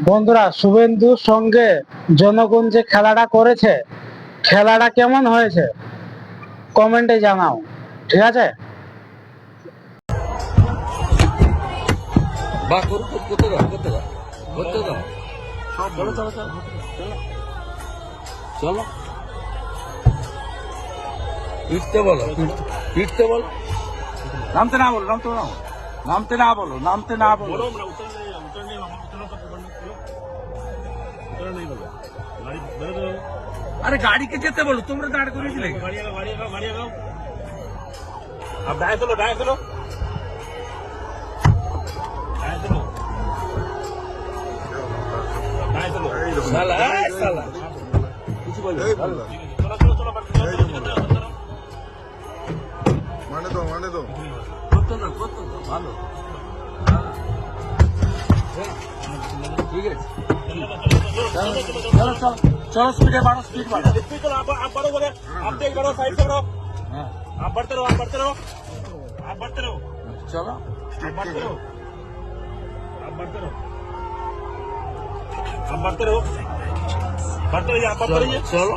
বন্ধুরা, শুভেন্দুর সঙ্গে জনগণ যে খেলাটা করেছে, খেলাটা কেমন হয়েছে কমেন্টে জানাও, ঠিক আছে? বা করুক, করতে দাও, করতে দাও, করতে দাও। চলো চলো চলো চলো, পিটতে বলো, পিটতে বলো। নামতে না বলো, নামতে না বলো, নামতে না বলো, নামতে না বলো। अरे गाड़ी के जेते बोलो, तुमने दाड़ को नहीं लेगी। अब डाय चलो, डाय चलो, डाय चलो, डाय चलो। साला साला कुछ बोलो। चलो चलो चलो, माने दो কত না ভালো। ঠিক আছে, चलो चलो चलो, स्पीड बढ़ो, स्पीड बढ़ो, स्पीड करो। आप बढ़ो, बोले आप तेज बढ़ो, साइड से बढ़ो। आप बढ़ते रहो, आप बढ़ते रहो, आप बढ़ते रहो। चलो, आप बढ़ते रहो, आप बढ़ते रहो, आप बढ़ते रहो, बढ़ते रहिए, आप बढ़ते रहिए। चलो,